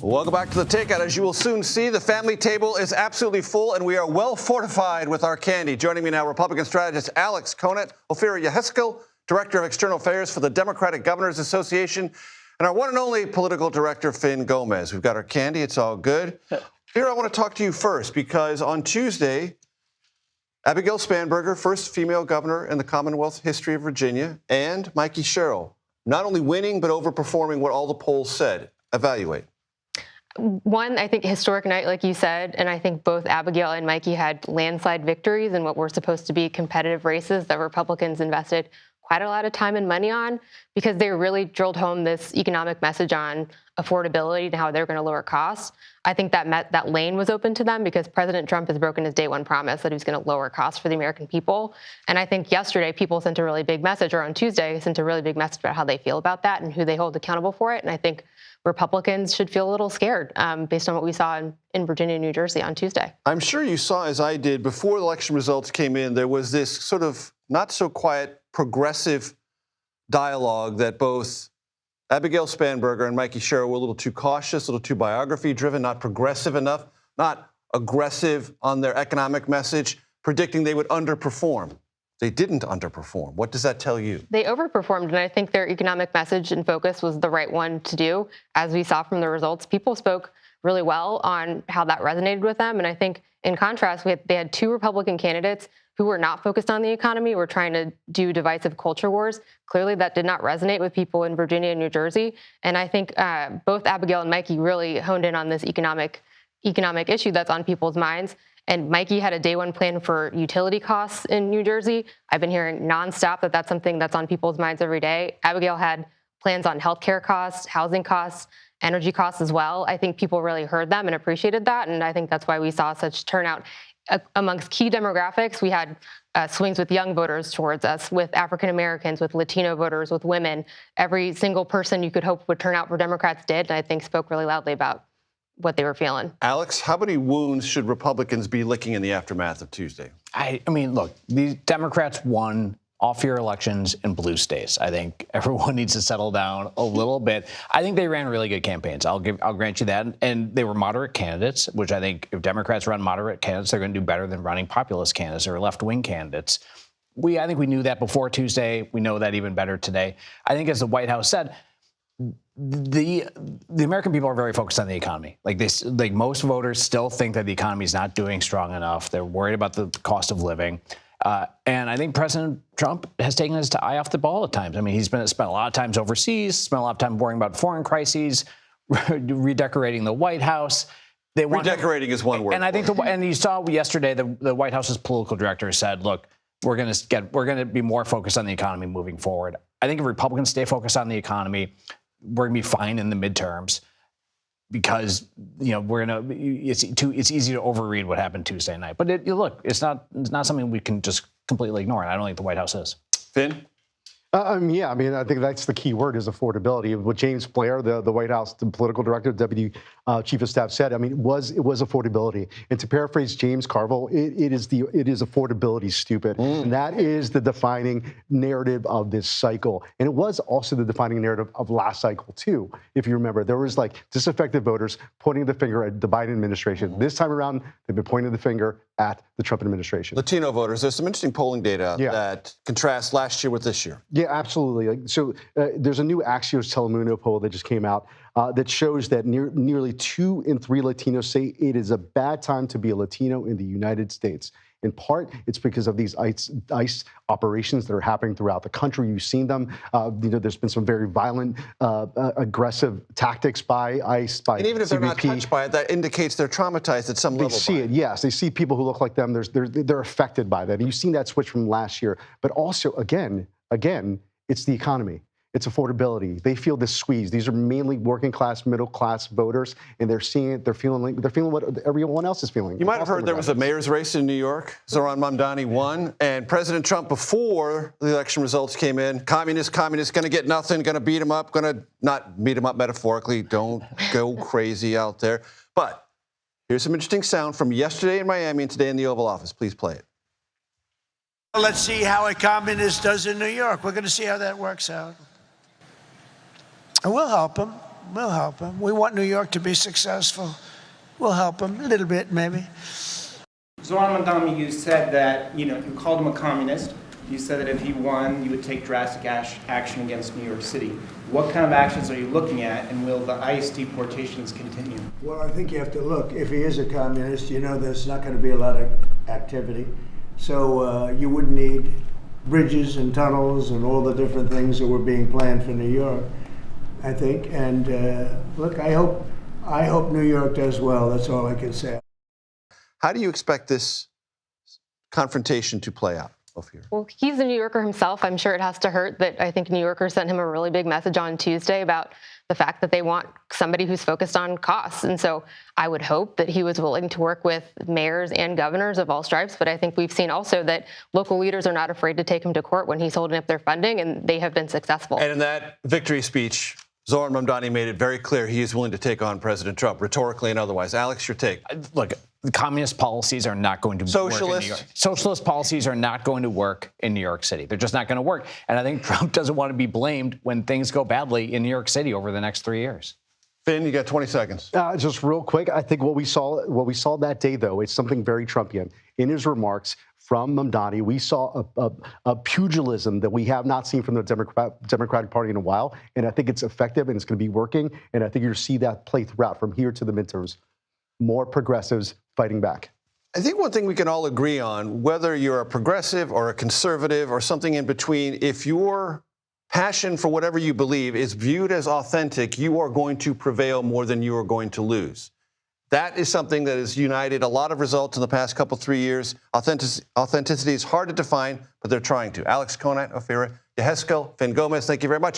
Welcome back to The Takeout. As you will soon see, the family table is absolutely full, and we are well fortified with our candy. Joining me now, Republican strategist Alex Conant, Ofirah Yheskel, Director of External Affairs for the Democratic Governors Association, and our one and only political director, Fin Gómez. We've got our candy. It's all good. Here, I want to talk to you first, because on Tuesday, Abigail Spanberger, first female governor in the Commonwealth history of Virginia, and Mikie Sherrill, not only winning, but overperforming what all the polls said. Evaluate. One, I think historic night, like you said, and I think both Abigail and Mikie had landslide victories in what were supposed to be competitive races that Republicans invested quite a lot of time and money on, because they really drilled home this economic message on affordability and how they're going to lower costs. I think that lane was open to them because President Trump has broken his day one promise that he was going to lower costs for the American people. And I think yesterday people sent a really big message, or on Tuesday sent a really big message about how they feel about that and who they hold accountable for it. And I think Republicans should feel a little scared based on what we saw in Virginia and New Jersey on Tuesday. I'm sure you saw, as I did, before the election results came in, there was this sort of not so quiet progressive dialogue that both Abigail Spanberger and Mikie Sherrill were a little too cautious, a little too biography-driven, not progressive enough, not aggressive on their economic message, predicting they would underperform. They didn't underperform. What does that tell you? They overperformed, and I think their economic message and focus was the right one to do. As we saw from the results, people spoke really well on how that resonated with them. And I think, in contrast, they had two Republican candidates who were not focused on the economy, were trying to do divisive culture wars. Clearly, that did not resonate with people in Virginia and New Jersey. And I think both Abigail and Mikie really honed in on this economic issue that's on people's minds. And Mikie had a day one plan for utility costs in New Jersey. I've been hearing nonstop that that's something that's on people's minds every day. Abigail had plans on healthcare costs, housing costs, energy costs as well. I think people really heard them and appreciated that. And I think that's why we saw such turnout. Amongst key demographics, we had swings with young voters towards us, with African Americans, with Latino voters, with women. Every single person you could hope would turn out for Democrats did, and I think spoke really loudly about what they were feeling. Alex, how many wounds should Republicans be licking in the aftermath of Tuesday? I mean, look, these Democrats won off-year elections in blue states. I think everyone needs to settle down a little bit. I think they ran really good campaigns. I'll grant you that. And they were moderate candidates, which I think if Democrats run moderate candidates, they're going to do better than running populist candidates or left-wing candidates. I think we knew that before Tuesday. We know that even better today. I think, as the White House said, the American people are very focused on the economy. Like most voters still think that the economy is not doing strong enough. They're worried about the cost of living. And I think President Trump has taken his eye off the ball at times. I mean, he's spent a lot of times overseas, spent a lot of time worrying about foreign crises, redecorating the White House. Redecorating is one word. And I think, and you saw yesterday, the White House's political director said, "Look, we're going to be more focused on the economy moving forward." I think if Republicans stay focused on the economy, we're going to be fine in the midterms, because it's easy to overread what happened Tuesday night. But it's not something we can just completely ignore, and I don't think the White House is. Fin? Yeah, I mean, I think that's the key word, is affordability. What James Blair, the White House political director, deputy chief of staff, said, I mean, it was affordability. And to paraphrase James Carville, it is affordability stupid. And that is the defining narrative of this cycle. And it was also the defining narrative of last cycle, too. If you remember, there was disaffected voters pointing the finger at the Biden administration. This time around, they've been pointing the finger at the Trump administration. Latino voters, there's some interesting polling data that contrasts last year with this year. Yeah, absolutely. There's a new Axios Telemundo poll that just came out that shows that nearly 2 in 3 Latinos say it is a bad time to be a Latino in the United States. In part, it's because of these ICE operations that are happening throughout the country. You've seen them. There's been some very violent, aggressive tactics by ICE, by And even if CBP. they're not touched by it, that indicates they're traumatized at some level. They see it, yes. They see people who look like them. They're affected by that. And you've seen that switch from last year. But also, again, it's the economy. It's affordability. They feel this squeeze. These are mainly working class, middle class voters, and they're seeing it. They're feeling what everyone else is feeling. You might have heard there was a mayor's race in New York. Zohran Mamdani won, and President Trump, before the election results came in, communist, going to get nothing, going to beat him up, going to not beat him up metaphorically. Don't go crazy out there. But here's some interesting sound from yesterday in Miami and today in the Oval Office. Please play it. Let's see how a communist does in New York. We're going to see how that works out. And we'll help him. We'll help him. We want New York to be successful. We'll help him a little bit, maybe. Zoran Mandami, you said that, you called him a communist. You said that if he won, you would take drastic action against New York City. What kind of actions are you looking at, and will the ICE deportations continue? Well, I think you have to look. If he is a communist, there's not going to be a lot of activity. So you wouldn't need bridges and tunnels and all the different things that were being planned for New York, I think. And look, I hope New York does well. That's all I can say. How do you expect this confrontation to play out, Ofirah? Well, he's a New Yorker himself. I'm sure it has to hurt that I think New Yorkers sent him a really big message on Tuesday about the fact that they want somebody who's focused on costs. And so I would hope that he was willing to work with mayors and governors of all stripes. But I think we've seen also that local leaders are not afraid to take him to court when he's holding up their funding, and they have been successful. And in that victory speech, Zoran Mamdani made it very clear he is willing to take on President Trump, rhetorically and otherwise. Alex, your take. Look, communist policies are not going to work in New York. Socialist policies are not going to work in New York City. They're just not going to work. And I think Trump doesn't want to be blamed when things go badly in New York City over the next 3 years. Finn, you got 20 seconds. Just real quick, I think what we saw that day, though, is something very Trumpian. In his remarks from Mamdani, we saw a pugilism that we have not seen from the Democratic Party in a while, and I think it's effective and it's going to be working, and I think you're going to see that play throughout from here to the midterms. More progressives fighting back. I think one thing we can all agree on, whether you're a progressive or a conservative or something in between, if your passion for whatever you believe is viewed as authentic, you are going to prevail more than you are going to lose. That is something that has united a lot of results in the past 3 years. Authenticity is hard to define, but they're trying to. Alex, Conant, Ofirah, Yheskel, Fin Gómez, thank you very much.